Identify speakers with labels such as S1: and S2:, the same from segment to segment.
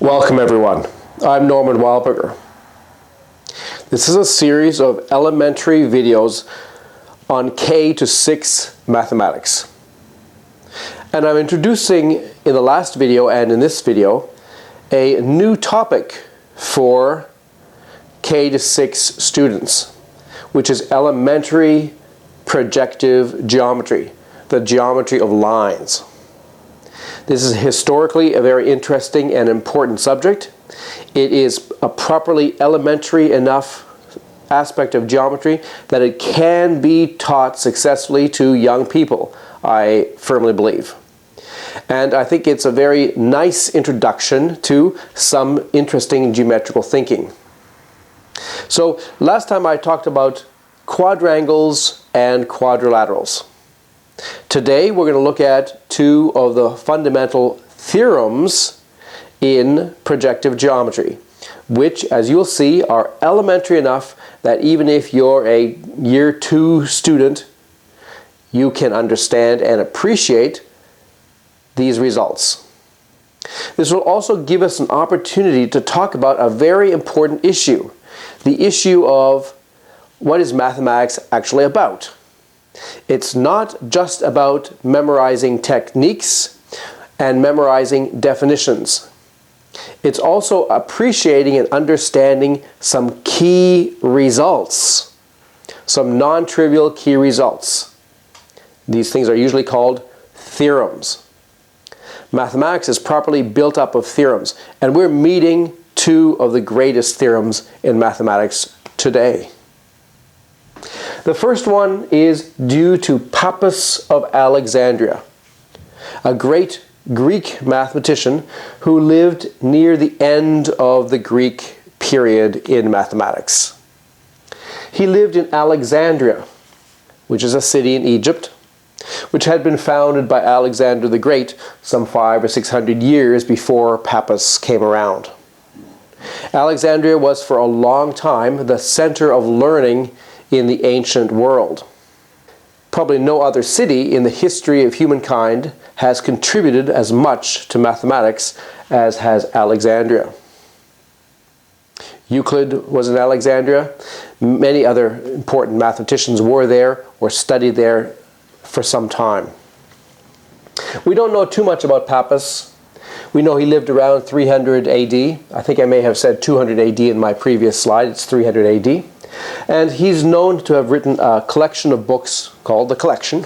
S1: Welcome everyone, I'm Norman Wildberger. This is a series of elementary videos on K to 6 mathematics. And I'm introducing in the last video and in this video a new topic for K to 6 students, which is elementary projective geometry, the geometry of lines. This is historically a very interesting and important subject. It is a properly elementary enough aspect of geometry that it can be taught successfully to young people, I firmly believe. And I think it's a very nice introduction to some interesting geometrical thinking. So last time I talked about quadrangles and quadrilaterals. Today we're going to look at two of the fundamental theorems in projective geometry, which, as you'll see, are elementary enough that even if you're a year 2 student, you can understand and appreciate these results. This will also give us an opportunity to talk about a very important issue, the issue of what is mathematics actually about. It's not just about memorizing techniques and memorizing definitions. It's also appreciating and understanding some key results, some non-trivial key results. These things are usually called theorems. Mathematics is properly built up of theorems, and we're meeting two of the greatest theorems in mathematics today. The first one is due to Pappus of Alexandria, a great Greek mathematician who lived near the end of the Greek period in mathematics. He lived in Alexandria, which is a city in Egypt, which had been founded by Alexander the Great some 500 or 600 years before Pappus came around. Alexandria was for a long time the center of learning in the ancient world. Probably no other city in the history of humankind has contributed as much to mathematics as has Alexandria. Euclid was in Alexandria. Many other important mathematicians were there or studied there for some time. We don't know too much about Pappus. We know he lived around 300 AD. I think I may have said 200 AD in my previous slide. It's 300 AD. And he's known to have written a collection of books called The Collection.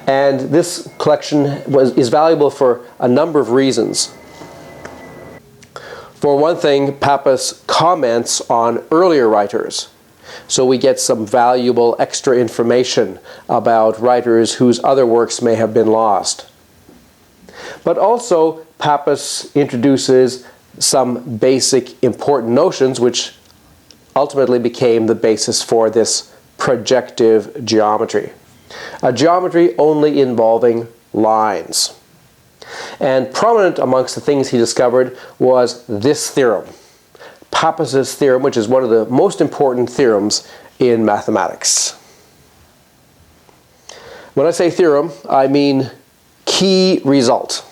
S1: And this collection is valuable for a number of reasons. For one thing, Pappus comments on earlier writers. So we get some valuable extra information about writers whose other works may have been lost. But also, Pappus introduces some basic important notions which ultimately became the basis for this projective geometry. A geometry only involving lines. And prominent amongst the things he discovered was this theorem, Pappus's theorem, which is one of the most important theorems in mathematics. When I say theorem, I mean key result.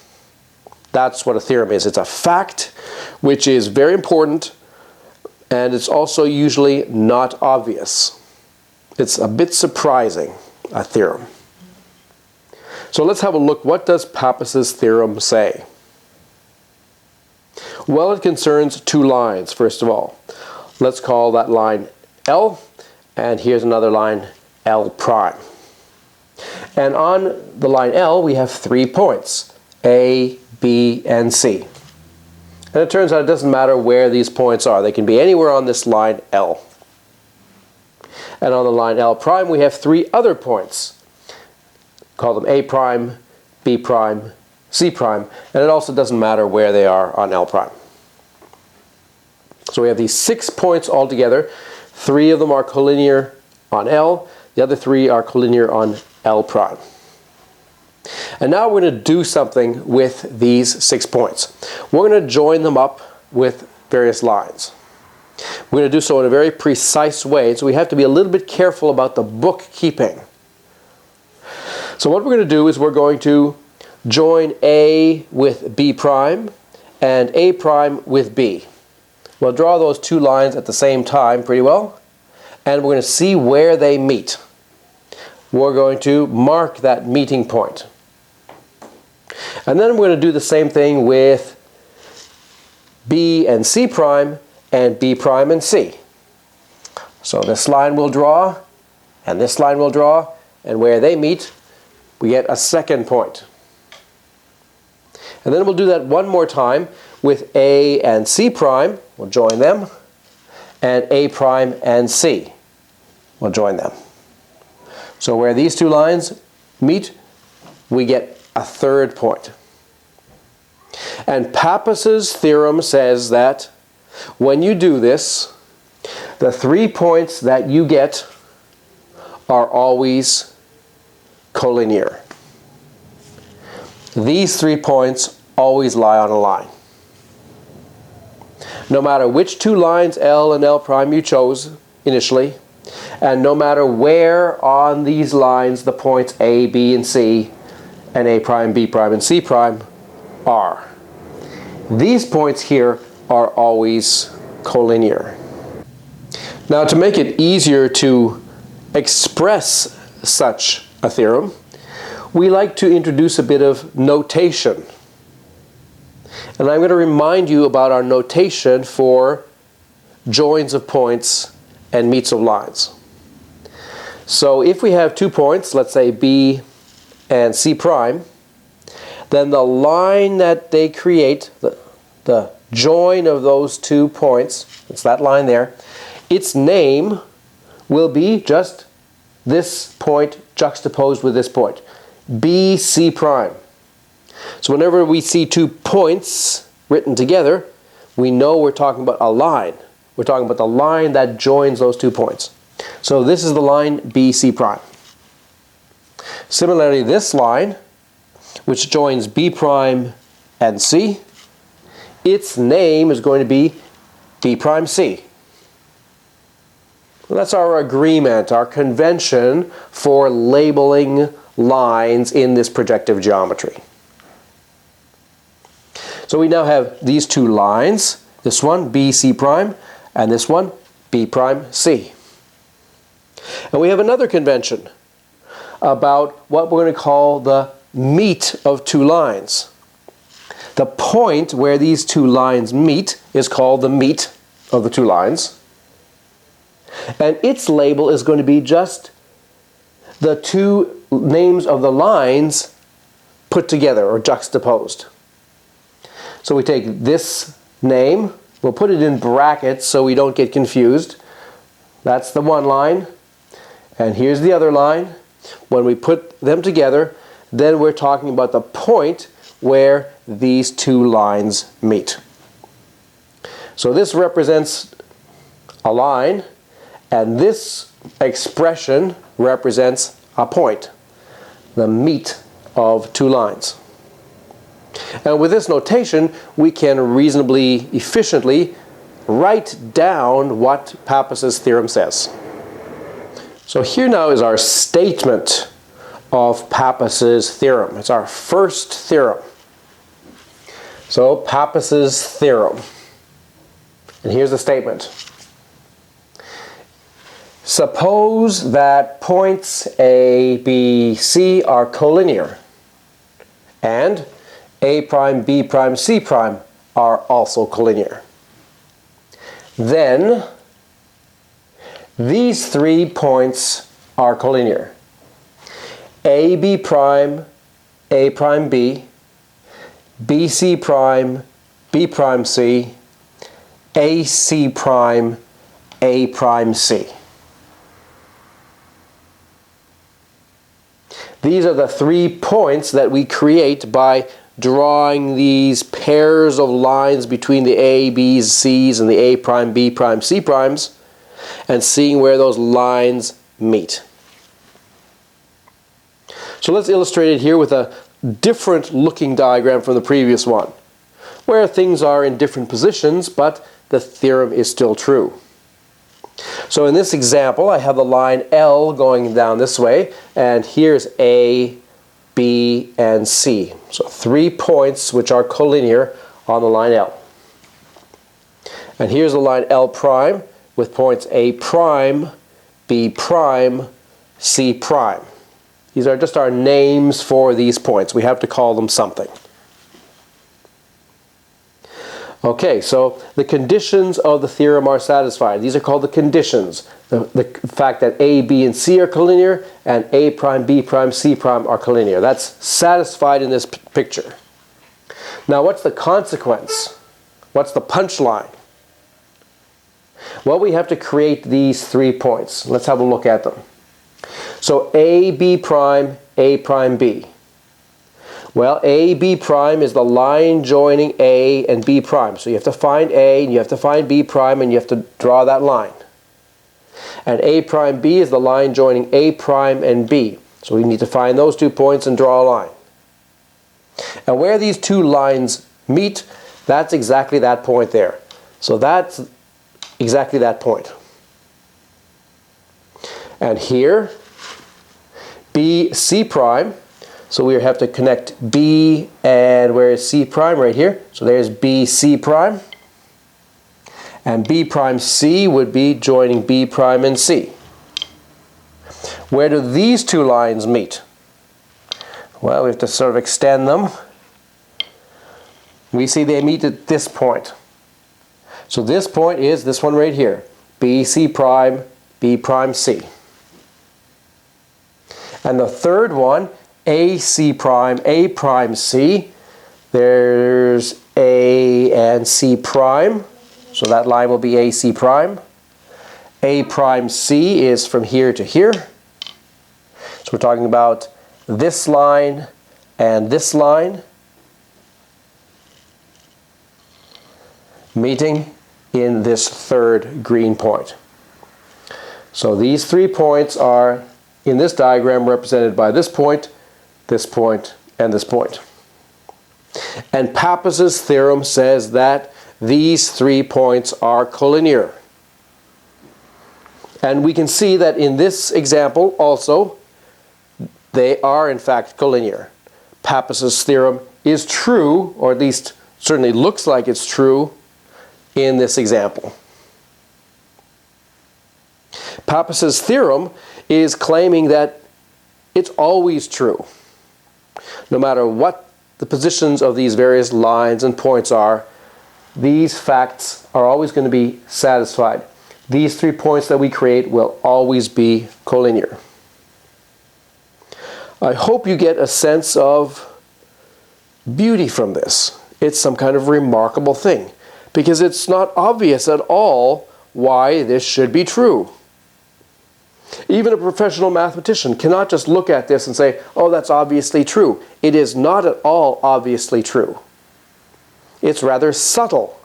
S1: That's what a theorem is. It's a fact which is very important, and it's also usually not obvious. It's a bit surprising, a theorem. So let's have a look. What does Pappus's theorem say? Well, it concerns two lines, first of all. Let's call that line L, and here's another line L prime. And on the line L, we have 3 points, A, B, and C. And it turns out it doesn't matter where these points are. They can be anywhere on this line L. And on the line L prime, we have 3 other points. Call them A prime, B prime, C prime. And it also doesn't matter where they are on L prime. So we have these 6 points altogether. 3 of them are collinear on L. The other 3 are collinear on L prime. And now we're going to do something with these 6 points. We're going to join them up with various lines. We're going to do so in a very precise way, so we have to be a little bit careful about the bookkeeping. So what we're going to do is we're going to join A with B prime and A prime with B. We'll draw those two lines at the same time pretty well, and we're going to see where they meet. We're going to mark that meeting point. And then we're going to do the same thing with B and C prime and B prime and C. So this line we'll draw, and this line we'll draw, and where they meet, we get a second point. And then we'll do that one more time with A and C prime. We'll join them. And A prime and C. We'll join them. So where these two lines meet, we get a third point. And Pappus's theorem says that when you do this, the 3 points that you get are always collinear. These 3 points always lie on a line. No matter which two lines, L and L prime, you chose initially, and no matter where on these lines the points A, B, and C, and A prime, B prime, and C prime are. These points here are always collinear. Now, to make it easier to express such a theorem, we like to introduce a bit of notation. And I'm going to remind you about our notation for joins of points and meets of lines. So if we have 2 points, let's say B and C prime, then the line that they create, the join of those 2 points, it's that line there, its name will be just this point juxtaposed with this point, BC prime. So whenever we see 2 points written together, we know we're talking about a line. We're talking about the line that joins those 2 points. So this is the line BC prime. Similarly, this line, which joins B prime and C, its name is going to be B prime C. Well, that's our agreement, our convention for labeling lines in this projective geometry. So we now have these 2 lines, this one BC prime and this one B prime C. And we have another convention about what we're going to call the meet of 2 lines. The point where these 2 lines meet is called the meet of the 2 lines. And its label is going to be just the 2 names of the lines put together or juxtaposed. So we take this name, we'll put it in brackets so we don't get confused. That's the one line, and here's the other line. When we put them together, then we're talking about the point where these 2 lines meet. So this represents a line, and this expression represents a point, the meet of 2 lines. And with this notation, we can reasonably efficiently write down what Pappus's theorem says. So here now is our statement of Pappus's theorem. It's our first theorem. So Pappus's theorem. And here's the statement. Suppose that points A, B, C are collinear, and A prime, B prime, C prime are also collinear. Then these 3 points are collinear. AB prime, A prime B, BC prime, B prime C, AC prime, A prime C. These are the 3 points that we create by drawing these pairs of lines between the A, B's, C's, and the A prime, B prime, C primes, and seeing where those lines meet. So let's illustrate it here with a different looking diagram from the previous one, where things are in different positions, but the theorem is still true. So in this example, I have the line L going down this way, and here's A, B, and C. So 3 points which are collinear on the line L. And here's the line L prime with points A prime, B prime, C prime. These are just our names for these points. We have to call them something. Okay, so the conditions of the theorem are satisfied. These are called the conditions. The fact that A, B, and C are collinear, and A prime, B prime, C prime are collinear. That's satisfied in this picture. Now, what's the consequence? What's the punchline? Well, we have to create these 3 points. Let's have a look at them. So A, B prime, B. Well, A, B prime is the line joining A and B prime. So you have to find A, and you have to find B prime, and you have to draw that line. And A prime B is the line joining A prime and B. So we need to find those 2 points and draw a line. And where these 2 lines meet, that's exactly that point there. So that's exactly that point. And here, B, C prime. So we have to connect B and where is C prime? Right here. So there's B, C prime. And B prime C would be joining B prime and C. Where do these 2 lines meet? Well, we have to sort of extend them. We see they meet at this point. So this point is this one right here. B, C prime, B prime, C. And the third one, A, C prime, A prime, C. There's A and C prime. So that line will be A, C prime. A prime, C is from here to here. So we're talking about this line and this line meeting in this third green point. So these 3 points are in this diagram represented by this point, and this point. And Pappus's theorem says that these 3 points are collinear. And we can see that in this example also, they are in fact collinear. Pappus's theorem is true, or at least certainly looks like it's true, in this example. Pappus's theorem is claiming that it's always true. No matter what the positions of these various lines and points are, these facts are always going to be satisfied. These 3 points that we create will always be collinear. I hope you get a sense of beauty from this. It's some kind of remarkable thing, because it's not obvious at all why this should be true. Even a professional mathematician cannot just look at this and say, oh, that's obviously true. It is not at all obviously true. It's rather subtle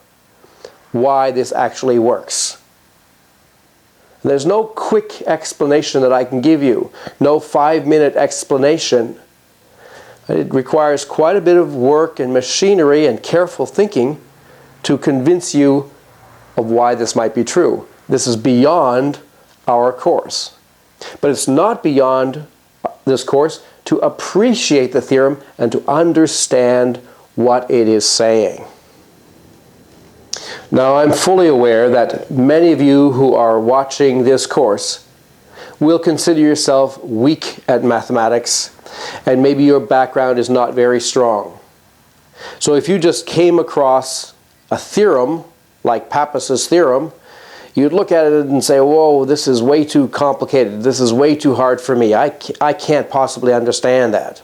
S1: why this actually works. There's no quick explanation that I can give you, no 5-minute explanation. It requires quite a bit of work and machinery and careful thinking to convince you of why this might be true. This is beyond our course. But it's not beyond this course to appreciate the theorem and to understand what it is saying. Now, I'm fully aware that many of you who are watching this course will consider yourself weak at mathematics, and maybe your background is not very strong. So if you just came across a theorem like Pappus's theorem, you'd look at it and say, whoa, this is way too complicated. This is way too hard for me. I can't possibly understand that.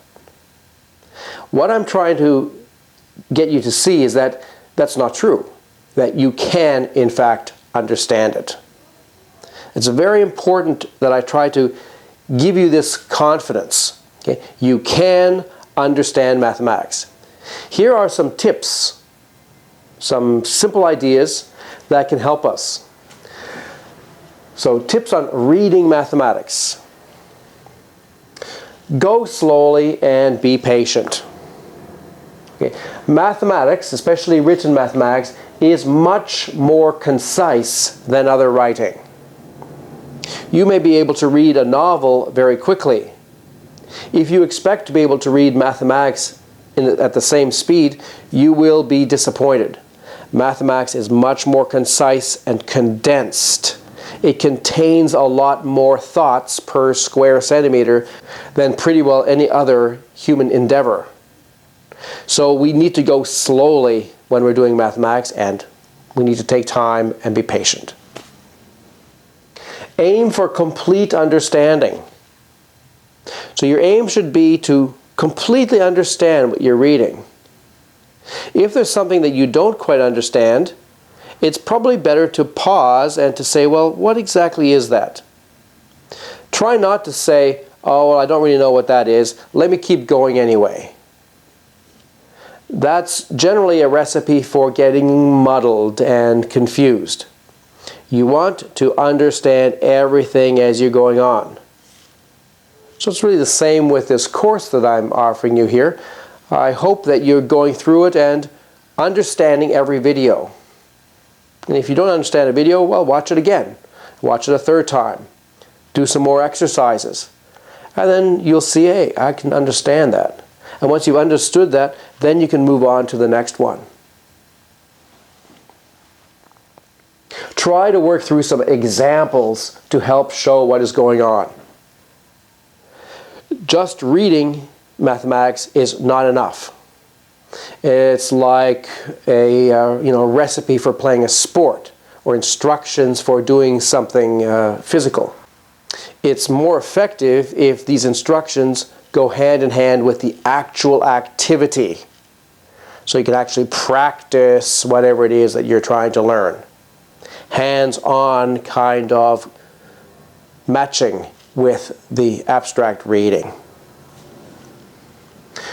S1: What I'm trying to get you to see is that that's not true, that you can, in fact, understand it. It's very important that I try to give you this confidence. Okay? You can understand mathematics. Here are some tips, some simple ideas that can help us. So, tips on reading mathematics. Go slowly and be patient. Okay. Mathematics, especially written mathematics, is much more concise than other writing. You may be able to read a novel very quickly. If you expect to be able to read mathematics at the same speed, you will be disappointed. Mathemax is much more concise and condensed. It contains a lot more thoughts per square centimeter than pretty well any other human endeavor. So we need to go slowly when we're doing Mathemax, and we need to take time and be patient. Aim for complete understanding. So your aim should be to completely understand what you're reading. If there's something that you don't quite understand, it's probably better to pause and to say, well, what exactly is that? Try not to say, oh, well, I don't really know what that is. Let me keep going anyway. That's generally a recipe for getting muddled and confused. You want to understand everything as you're going on. So it's really the same with this course that I'm offering you here. I hope that you're going through it and understanding every video. And if you don't understand a video, well, watch it again. Watch it a third time. Do some more exercises. And then you'll see, hey, I can understand that. And once you've understood that, then you can move on to the next one. Try to work through some examples to help show what is going on. Just reading Mathemax is not enough. It's like a recipe for playing a sport or instructions for doing something physical. It's more effective if these instructions go hand in hand with the actual activity, so you can actually practice whatever it is that you're trying to learn. Hands-on kind of matching with the abstract reading.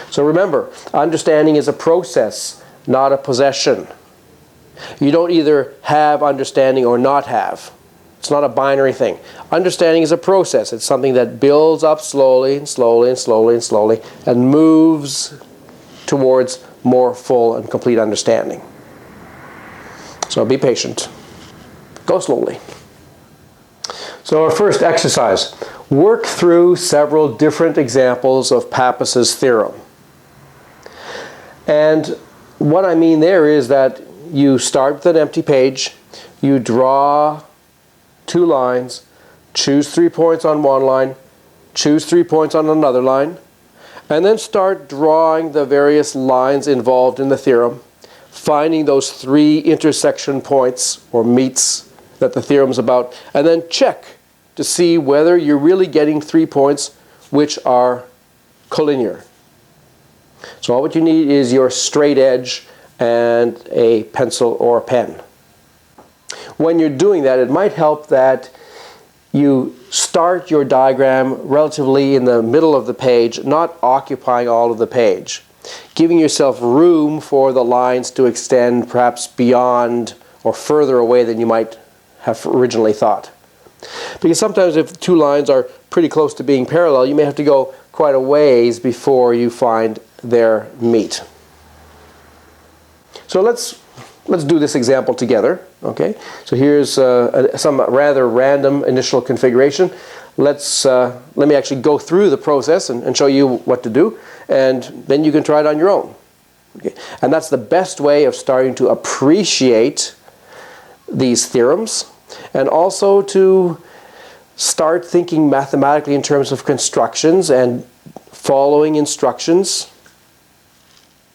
S1: So remember, understanding is a process, not a possession. You don't either have understanding or not have. It's not a binary thing. Understanding is a process. It's something that builds up slowly and slowly and slowly and slowly and moves towards more full and complete understanding. So be patient. Go slowly. So our first exercise. Work through several different examples of Pappus's theorem. And what I mean there is that you start with an empty page, you draw 2 lines, choose 3 points on one line, choose 3 points on another line, and then start drawing the various lines involved in the theorem, finding those 3 intersection points or meets that the theorem's about, and then check to see whether you're really getting 3 points which are collinear. So all what you need is your straight edge and a pencil or a pen. When you're doing that, it might help that you start your diagram relatively in the middle of the page, not occupying all of the page, giving yourself room for the lines to extend perhaps beyond or further away than you might have originally thought. Because sometimes if 2 lines are pretty close to being parallel, you may have to go quite a ways before you find their meet. So let's do this example together. Okay, so here's some rather random initial configuration. Let me actually go through the process and show you what to do, and then you can try it on your own. Okay. And that's the best way of starting to appreciate these theorems, and also to start thinking mathematically in terms of constructions and following instructions,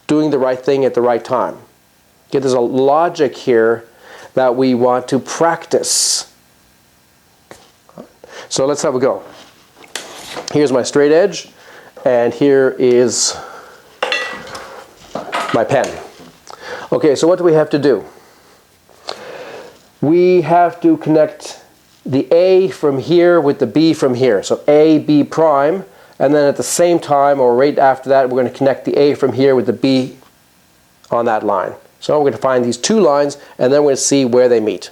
S1: doing the right thing at the right time. Okay, there's a logic here that we want to practice. So let's have a go. Here's my straight edge, and here is my pen. Okay, so what do we have to do? We have to connect the A from here with the B from here. So A, B prime, and then at the same time, or right after that, we're going to connect the A from here with the B on that line. So we're going to find these 2 lines, and then we're going to see where they meet.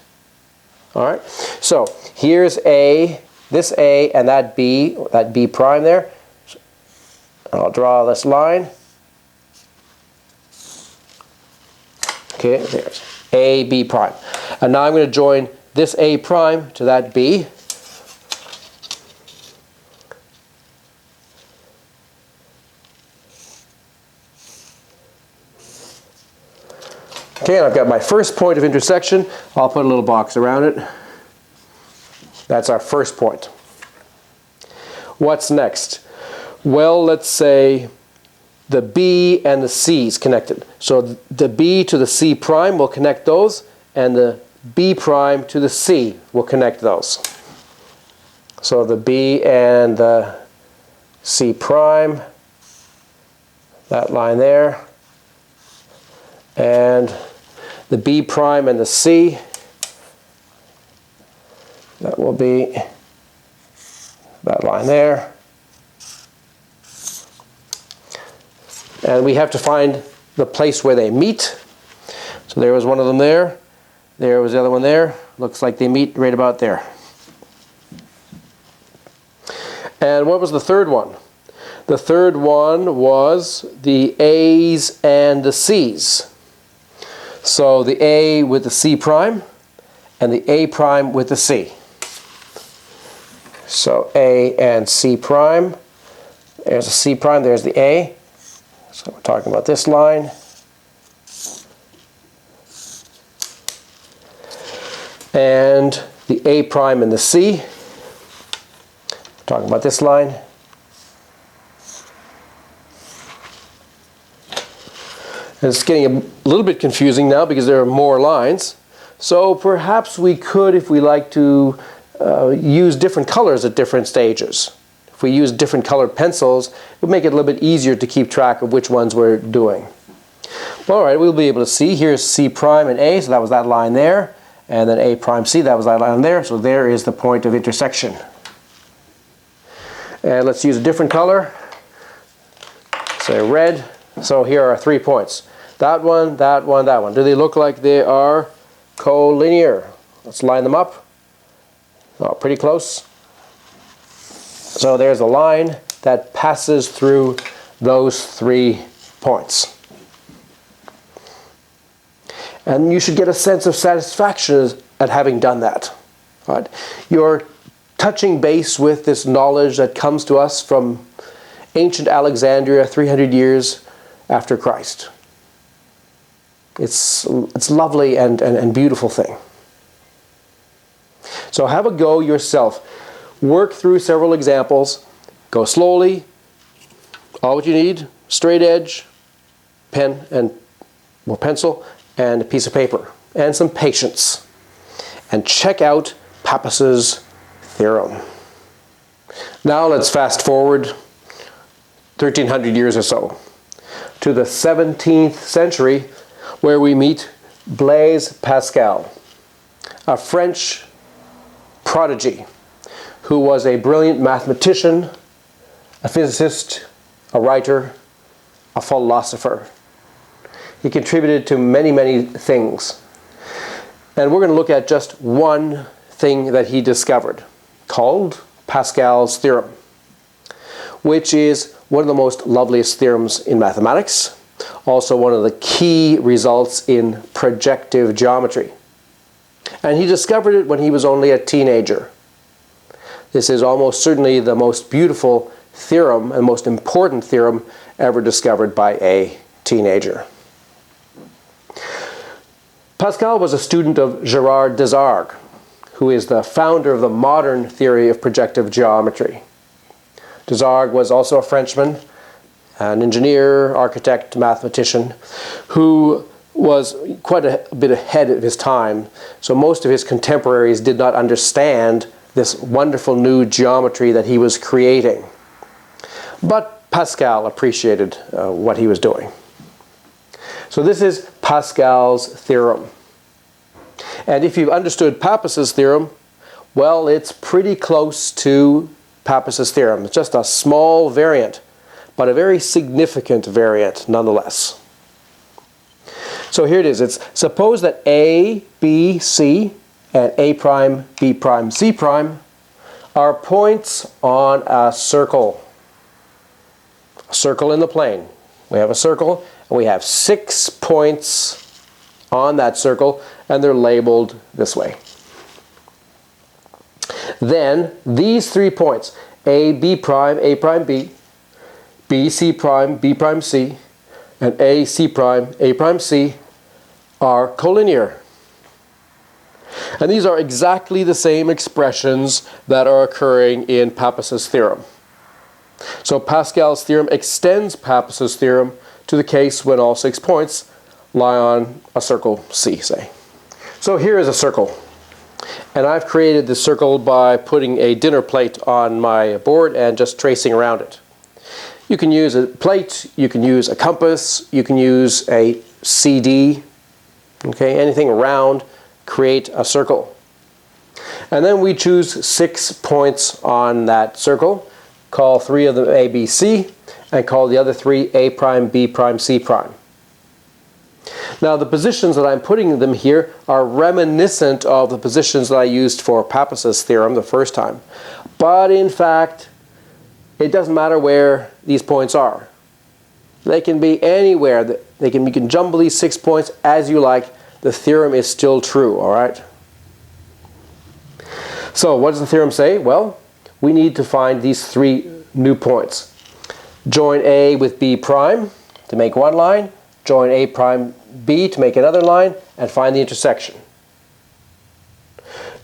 S1: All right. So here's A, this A, and that B prime there. I'll draw this line. Okay, there's A, B prime. And now I'm going to join this A prime to that B. Okay, and I've got my first point of intersection. I'll put a little box around it. That's our first point. What's next? Well, let's say the B and the C is connected. So the B to the C prime will connect those, and the B prime to the C will connect those. So the B and the C prime, that line there, and the B prime and the C, that will be that line there. And we have to find the place where they meet. So there was one of them there. There was the other one there. Looks like they meet right about there. And what was the third one? The third one was the A's and the C's. So the A with the C prime and the A prime with the C. So A and C prime. There's a C prime, there's the A. So we're talking about this line. And the A prime and the C. We're talking about this line. And it's getting a little bit confusing now because there are more lines. So perhaps we could, if we like to, use different colors at different stages. If we use different colored pencils, it would make it a little bit easier to keep track of which ones we're doing. All right, we'll be able to see here's C prime and A, so that was that line there, and then A prime C, that was that line there, so there is the point of intersection. And let's use a different color, say red. So here are 3 points. That one, that one, that one. Do they look like they are collinear? Let's line them up. Oh, pretty close. So there's a line that passes through those 3 points. And you should get a sense of satisfaction at having done that. Right? You're touching base with this knowledge that comes to us from ancient Alexandria 300 years after Christ. It's lovely and beautiful thing. So have a go yourself. Work through several examples. Go slowly. All what you need, straight edge, pen and pencil, and a piece of paper, and some patience. And check out Pappus's theorem. Now let's fast forward 1300 years or so to the 17th century, where we meet Blaise Pascal, a French prodigy who was a brilliant mathematician, a physicist, a writer, a philosopher. He contributed to many, many things. And we're going to look at just one thing that he discovered, called Pascal's theorem, which is one of the most loveliest theorems in mathematics, also one of the key results in projective geometry. And he discovered it when he was only a teenager. This is almost certainly the most beautiful theorem and most important theorem ever discovered by a teenager. Pascal was a student of Gerard Desargues, who is the founder of the modern theory of projective geometry. Desargues was also a Frenchman, an engineer, architect, mathematician, who was quite a bit ahead of his time, so most of his contemporaries did not understand this wonderful new geometry that he was creating. But Pascal appreciated what he was doing. So this is Pascal's theorem. And if you've understood Pappus's theorem, well, it's pretty close to Pappus's theorem. It's just a small variant, but a very significant variant nonetheless. So here it is. It's suppose that A, B, C, and A prime, B prime, C prime are points on a circle. A circle in the plane. We have a circle, and we have 6 points on that circle, and they're labeled this way. Then these 3 points, A, B prime, B, B, C prime, B prime, C, and A, C prime, A prime, C, are collinear. And these are exactly the same expressions that are occurring in Pappus's theorem. So Pascal's theorem extends Pappus's theorem to the case when all 6 points lie on a circle C, say. So here is a circle. And I've created this circle by putting a dinner plate on my board and just tracing around it. You can use a plate, you can use a compass, you can use a CD, okay, anything round, create a circle. And then we choose 6 points on that circle, call 3 of them A, B, C, and call the other 3 A prime, B prime, C prime. Now the positions that I'm putting them here are reminiscent of the positions that I used for Pappus's theorem the first time. But in fact, it doesn't matter where these points are. They can be anywhere. You can jumble these 6 points as you like. The theorem is still true, all right? So what does the theorem say? Well, we need to find these 3 new points. Join A with B prime to make one line. Join A prime B to make another line, and find the intersection.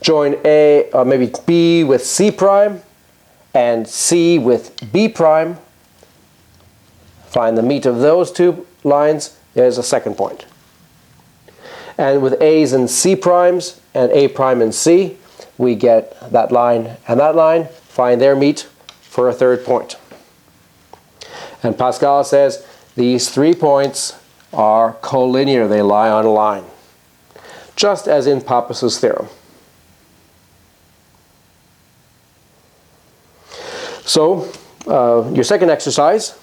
S1: Join A, maybe B with C prime, and C with B prime. Find the meet of those 2 lines. There's a second point. And with A's and C primes, and A prime and C, we get that line and that line. Find their meet for a third point. And Pascal says these 3 points are collinear. They lie on a line, just as in Pappus's theorem. So your second exercise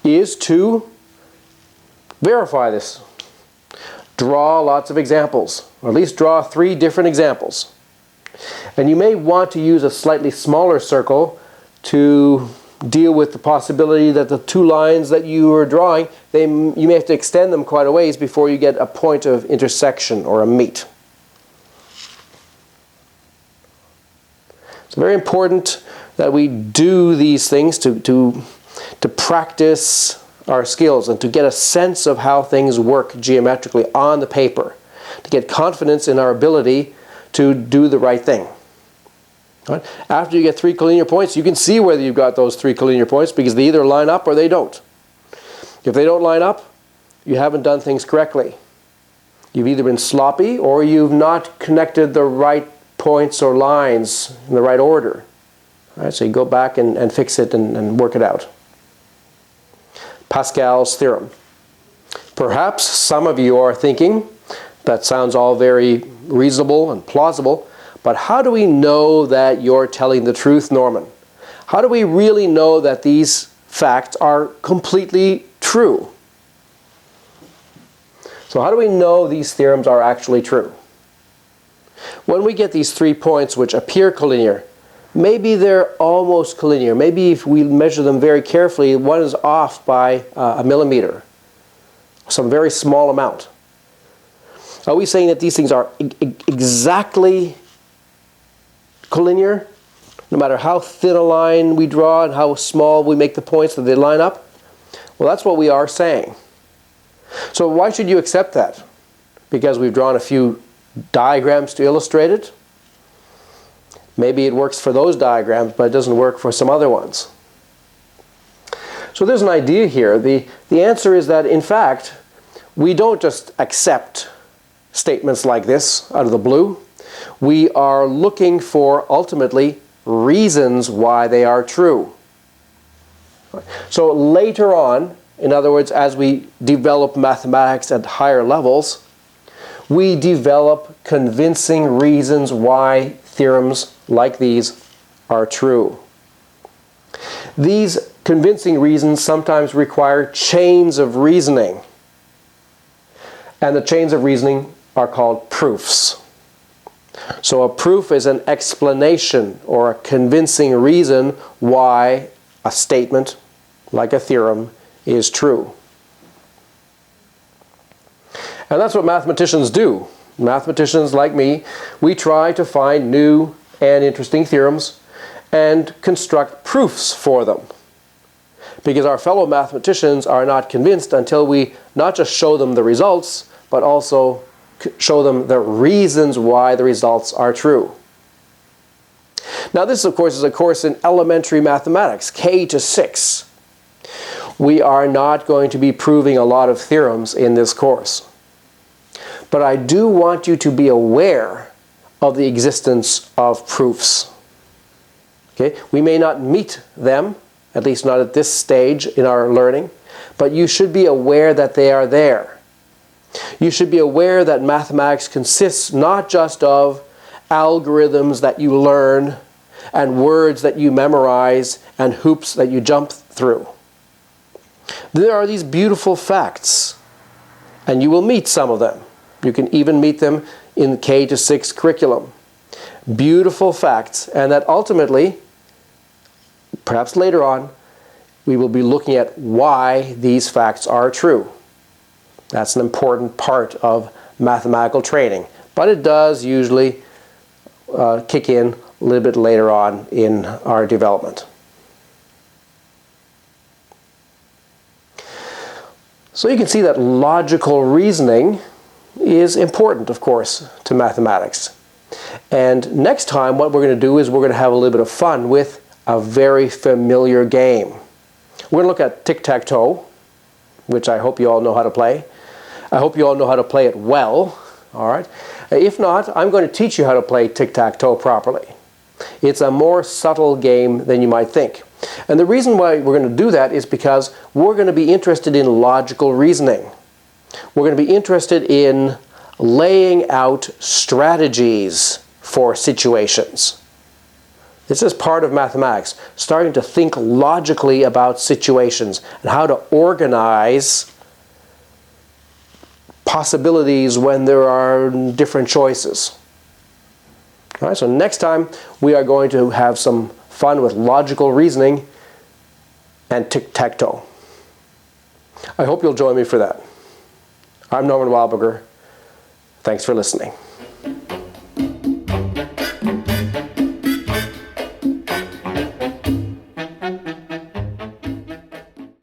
S1: is to verify this. Draw lots of examples, or at least draw 3 different examples. And you may want to use a slightly smaller circle to deal with the possibility that the 2 lines that you are drawing, you may have to extend them quite a ways before you get a point of intersection or a meet. It's very important that we do these things to practice our skills and to get a sense of how things work geometrically on the paper, to get confidence in our ability to do the right thing. Right? After you get 3 collinear points, you can see whether you've got those 3 collinear points because they either line up or they don't. If they don't line up, you haven't done things correctly. You've either been sloppy or you've not connected the right points or lines in the right order. Right? So you go back and fix it and work it out. Pascal's theorem. Perhaps some of you are thinking, that sounds all very reasonable and plausible, but how do we know that you're telling the truth, Norman? How do we really know that these facts are completely true? So how do we know these theorems are actually true? When we get these 3 points which appear collinear, maybe they're almost collinear. Maybe if we measure them very carefully, one is off by a millimeter, some very small amount. Are we saying that these things are exactly collinear, no matter how thin a line we draw and how small we make the points that they line up? Well, that's what we are saying. So why should you accept that? Because we've drawn a few diagrams to illustrate it? Maybe it works for those diagrams, but it doesn't work for some other ones. So there's an idea here. The answer is that, in fact, we don't just accept statements like this out of the blue. We are looking for, ultimately, reasons why they are true. So later on, in other words, as we develop mathematics at higher levels, we develop convincing reasons why theorems like these are true. These convincing reasons sometimes require chains of reasoning. And the chains of reasoning are called proofs. So a proof is an explanation or a convincing reason why a statement, like a theorem, is true. And that's what mathematicians do. Mathematicians like me, we try to find new and interesting theorems and construct proofs for them. Because our fellow mathematicians are not convinced until we not just show them the results, but also show them the reasons why the results are true. Now this, of course, is a course in elementary mathematics, K to 6. We are not going to be proving a lot of theorems in this course. But I do want you to be aware of the existence of proofs. Okay? We may not meet them, at least not at this stage in our learning, but you should be aware that they are there. You should be aware that mathematics consists not just of algorithms that you learn and words that you memorize and hoops that you jump through. There are these beautiful facts, and you will meet some of them. You can even meet them in the K to 6 curriculum. Beautiful facts, and that ultimately, perhaps later on, we will be looking at why these facts are true. That's an important part of mathematical training, but it does usually kick in a little bit later on in our development. So you can see that logical reasoning is important, of course, to mathematics. And next time what we're going to do is we're going to have a little bit of fun with a very familiar game. We're going to look at tic-tac-toe, which I hope you all know how to play. I hope you all know how to play it well. All right. If not, I'm going to teach you how to play tic-tac-toe properly. It's a more subtle game than you might think. And the reason why we're going to do that is because we're going to be interested in logical reasoning. We're going to be interested in laying out strategies for situations. This is part of mathematics, starting to think logically about situations and how to organize possibilities when there are different choices. All right, so next time we are going to have some fun with logical reasoning and tic-tac-toe. I hope you'll join me for that. I'm Norman Wildberger. Thanks for listening.